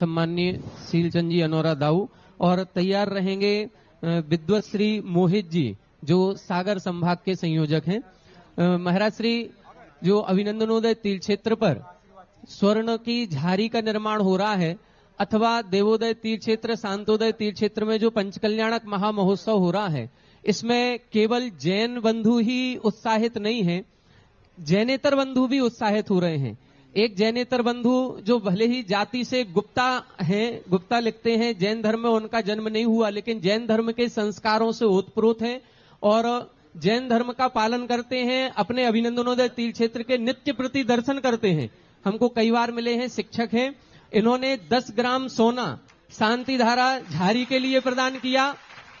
सम्माननीय सीलचंद जी अनोरा दाऊ और तैयार रहेंगे विद्वत श्री मोहित जी जो सागर संभाग के संयोजक हैं। महाराज श्री जो अभिनंदनोदय तीर्थ क्षेत्र पर स्वर्ण की झारी का निर्माण हो रहा है अथवा देवोदय तीर्थ क्षेत्र शांतोदय तीर्थ क्षेत्र में जो पंचकल्याणक महामहोत्सव हो रहा है, इसमें केवल जैन बंधु ही उत्साहित नहीं है, जैनेतर बंधु भी उत्साहित हो रहे हैं। एक जैनेतर बंधु जो भले ही जाति से गुप्ता हैं, गुप्ता लिखते हैं, जैन धर्म में उनका जन्म नहीं हुआ, लेकिन जैन धर्म के संस्कारों से ओतप्रोत हैं और जैन धर्म का पालन करते हैं। अपने अभिनंदनोदय तीर्थ क्षेत्र के नित्य प्रति दर्शन करते हैं। हमको कई बार मिले हैं, शिक्षक हैं। इन्होंने 10 ग्राम सोना शांति धारा झारी के लिए प्रदान किया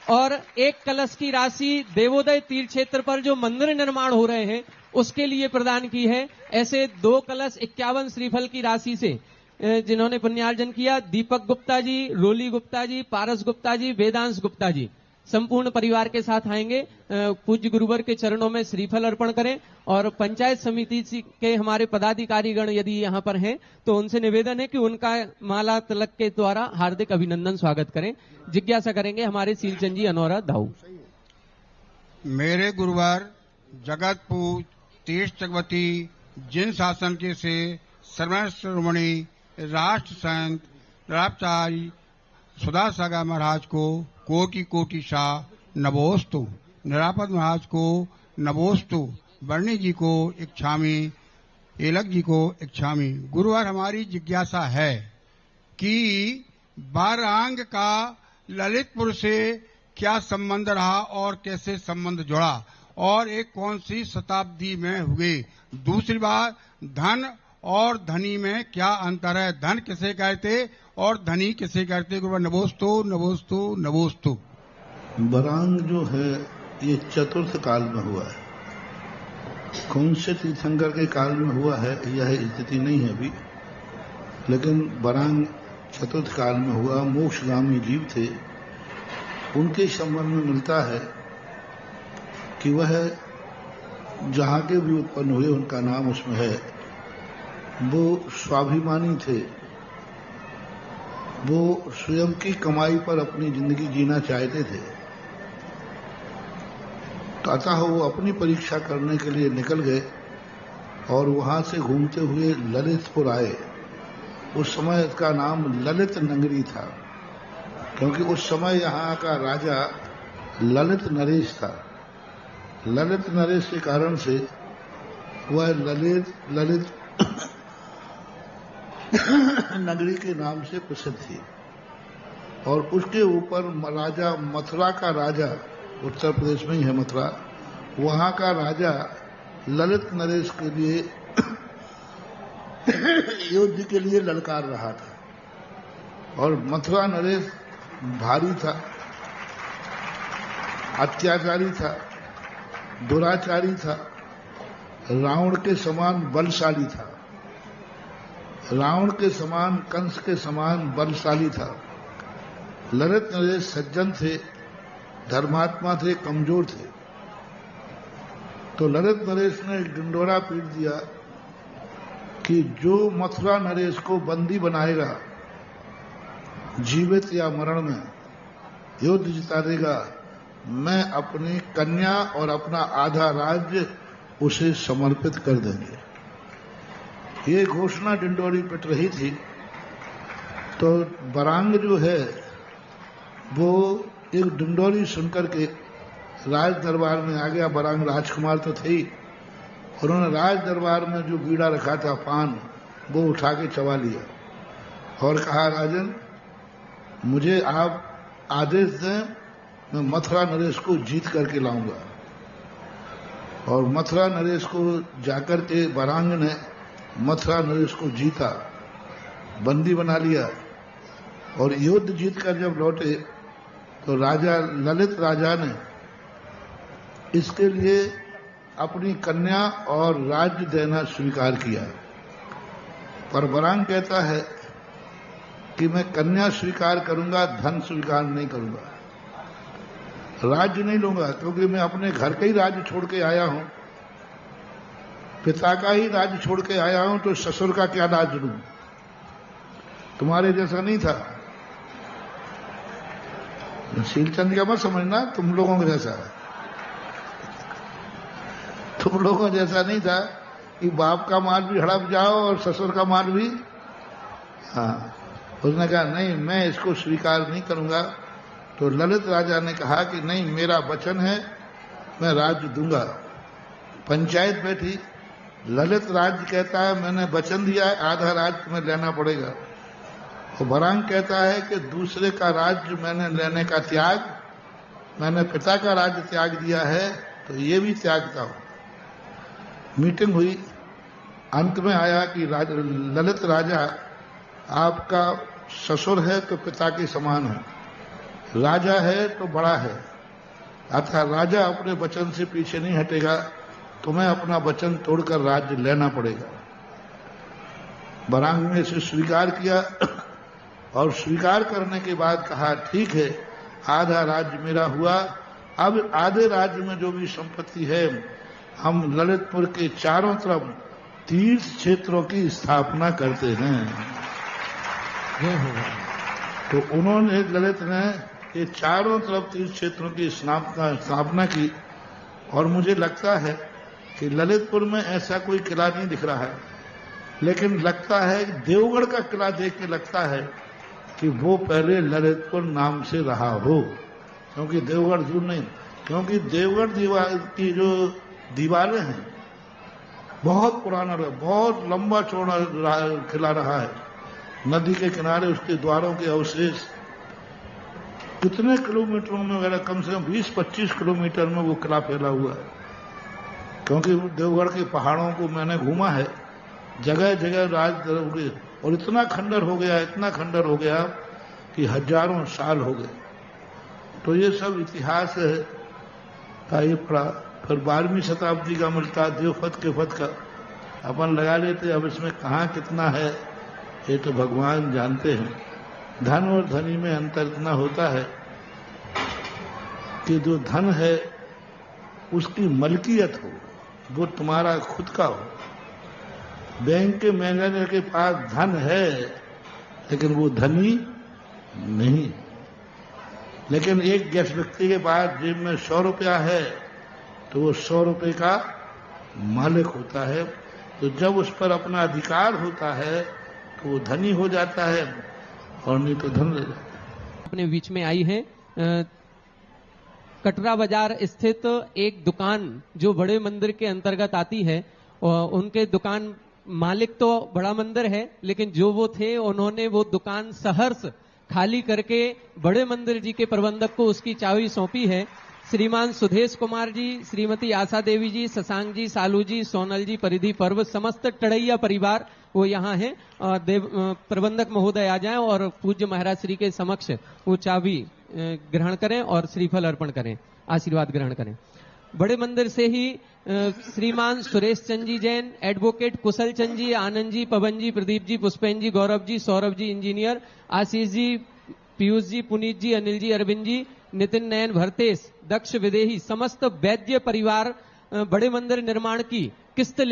और 1 कलश की राशि देवोदय तीर्थ क्षेत्र पर जो मंदिर निर्माण हो रहे हैं उसके लिए प्रदान की है। ऐसे 2 कलश 51 श्रीफल की राशि से जिन्होंने पुण्यार्जन किया, दीपक गुप्ता जी, रोली गुप्ता जी, पारस गुप्ता जी, वेदांश गुप्ता जी संपूर्ण परिवार के साथ आएंगे। पूज्य गुरुवर के चरणों में श्रीफल अर्पण करें और पंचायत समिति के हमारे पदाधिकारीगण यदि यहाँ पर हैं तो उनसे निवेदन है कि उनका माला तिलक के द्वारा हार्दिक अभिनंदन स्वागत करें। जिज्ञासा करेंगे हमारे सीलचंद जी अनोरा दाऊ। मेरे गुरुवर जगत पूज तीर्थ चक्रवर्ती जिन शासन के से सर्वर्ण शिरोमणि राष्ट्र संत रापचारी सुधा सागर महाराज को कोटि कोटि शाह नमोस्तु, निरापद महाराज को नमोस्तु, वर्णी जी को इच्छामी, एलक जी को इच्छामी। गुरुवार हमारी जिज्ञासा है कि बारांग का ललितपुर से क्या संबंध रहा और कैसे संबंध जुड़ा और एक कौन सी शताब्दी में हुए। दूसरी बात, धन और धनी में क्या अंतर है, धन किसे कहते और धनी किसे कहते। गुरुवार नमोस्तु नमोस्तु नमोस्तु। बरांग जो है ये चतुर्थ काल में हुआ है, कौन से तीर्थंकर के काल में हुआ है यह स्थिति नहीं है अभी, लेकिन बरांग चतुर्थ काल में हुआ। मोक्षगामी जीव थे, उनके संबंध में मिलता है कि वह जहां के भी उत्पन्न हुए उनका नाम उसमें है। वो स्वाभिमानी थे, वो स्वयं की कमाई पर अपनी जिंदगी जीना चाहते थे। तो अतः वो अपनी परीक्षा करने के लिए निकल गए और वहां से घूमते हुए ललितपुर आए। उस समय इसका नाम ललित नगरी था, क्योंकि उस समय यहाँ का राजा ललित नरेश था। ललित नरेश के कारण से वह ललित नगरी के नाम से प्रसिद्ध थी। और उसके ऊपर राजा मथुरा का राजा, उत्तर प्रदेश में ही है मथुरा, वहां का राजा ललित नरेश के लिए युद्ध के लिए ललकार रहा था। और मथुरा नरेश भारी था, अत्याचारी था, दुराचारी था, रावण के समान बलशाली था, रावण के समान, कंस के समान बलशाली था। ललित नरेश सज्जन थे, धर्मात्मा थे, कमजोर थे। तो ललित नरेश ने एक डिंडोरा पीट दिया कि जो मथुरा नरेश को बंदी बनाएगा, जीवित या मरण में युद्ध जिता देगा, मैं अपनी कन्या और अपना आधा राज्य उसे समर्पित कर देंगे। ये घोषणा डिंडोरी पिट रही थी। तो बरांग जो है वो एक डिंडोरी सुनकर के राज दरबार में आ गया। बरांग राजकुमार तो थे ही, उन्होंने राज दरबार में जो बीड़ा रखा था पान, वो उठा के चबा लिया और कहा, राजन मुझे आप आदेश दें, मैं मथुरा नरेश को जीत करके लाऊंगा। और मथुरा नरेश को जाकर के बरांग ने मथुरा नरेश को जीता, बंदी बना लिया। और युद्ध जीतकर जब लौटे तो राजा ललित राजा ने इसके लिए अपनी कन्या और राज्य देना स्वीकार किया। पर बरांग कहता है कि मैं कन्या स्वीकार करूंगा, धन स्वीकार नहीं करूंगा, राज्य नहीं लूंगा, क्योंकि मैं अपने घर का ही राज्य छोड़ के आया हूं, पिता का ही राज्य छोड़ के आया हूं, तो ससुर का क्या राज्य लूं। तुम्हारे जैसा नहीं था। शीलचंद का मत समझना तुम लोगों के जैसा है। तुम लोगों जैसा नहीं था कि बाप का माल भी हड़प जाओ और ससुर का माल भी। हाँ, उसने कहा नहीं मैं इसको स्वीकार नहीं करूंगा। तो ललित राजा ने कहा कि नहीं मेरा वचन है, मैं राज्य दूंगा। पंचायत बैठी, ललित राज्य कहता है मैंने वचन दिया है, आधा राज्य तुम्हें लेना पड़ेगा। और बरांग कहता है कि दूसरे का राज्य मैंने लेने का त्याग, मैंने पिता का राज्य त्याग दिया है तो ये भी त्यागता हूं। मीटिंग हुई, अंत में आया कि ललित राजा आपका ससुर है तो पिता के समान है, राजा है तो बड़ा है, अतः राजा अपने वचन से पीछे नहीं हटेगा, तुम्हें अपना वचन तोड़कर राज्य लेना पड़ेगा। बरांग ने इसे स्वीकार किया और स्वीकार करने के बाद कहा ठीक है आधा राज्य मेरा हुआ, अब आधे राज्य में जो भी संपत्ति है हम ललितपुर के चारों तरफ तीर्थ क्षेत्रों की स्थापना करते हैं। तो उन्होंने ललित ने ये चारों तरफ तीर्थ क्षेत्रों की स्थापना की। और मुझे लगता है कि ललितपुर में ऐसा कोई किला नहीं दिख रहा है, लेकिन लगता है देवगढ़ का किला देख के लगता है कि वो पहले ललितपुर नाम से रहा हो, क्योंकि देवगढ़ दूर नहीं, क्योंकि देवगढ़ दीवार की जो दीवारें हैं बहुत पुराना रहा, बहुत लंबा चौड़ा किला रहा है। नदी के किनारे उसके द्वारों के अवशेष कितने किलोमीटरों में वगैरह, कम से कम 20-25 किलोमीटर में वो किला फैला हुआ है। क्योंकि देवगढ़ के पहाड़ों को मैंने घूमा है, जगह जगह राज और इतना खंडर हो गया, इतना खंडर हो गया कि हजारों साल हो गए। तो ये सब इतिहास है का ये पड़ा। फिर 12वीं शताब्दी का मिलता देवफत के फत का अपन लगा लेते। अब इसमें कहाँ कितना है ये तो भगवान जानते हैं। धन और धनी में अंतर इतना होता है कि जो धन है उसकी मलकियत हो, वो तुम्हारा खुद का हो। बैंक के मैनेजर के पास धन है लेकिन वो धनी नहीं। लेकिन एक व्यक्ति के पास जेब में 100 रुपया है तो वो 100 रुपये का मालिक होता है। तो जब उस पर अपना अधिकार होता है तो वो धनी हो जाता है, और नहीं तो धन ले जाता है। अपने बीच में आई है कटरा बाजार स्थित एक दुकान जो बड़े मंदिर के अंतर्गत आती है, और उनके दुकान मालिक तो बड़ा मंदिर है, लेकिन जो वो थे उन्होंने वो दुकान सहर्ष खाली करके बड़े मंदिर जी के प्रबंधक को उसकी चाबी सौंपी है। श्रीमान सुधेश कुमार जी, श्रीमती आशा देवी जी, शशांक जी, सालू जी, सोनल जी, परिधि पर्व, समस्त टड़ैया परिवार वो यहाँ है। प्रबंधक महोदय आ जाएं और पूज्य महाराज श्री के समक्ष वो चाबी ग्रहण करें और श्रीफल अर्पण करें, आशीर्वाद ग्रहण करें। बड़े मंदिर से ही श्रीमान सुरेश चंद जी जैन, एडवोकेट कुशल चंद जी, आनंद जी, पवन जी, प्रदीप जी, पुष्पेन जी, गौरव जी, सौरभ जी, इंजीनियर आशीष जी, पीयूष जी, पुनीत जी, अनिल जी, अरविंद जी, नितिन नयन, भरतेश, दक्ष विदेही, समस्त वैद्य परिवार बड़े मंदिर निर्माण की किस्त ले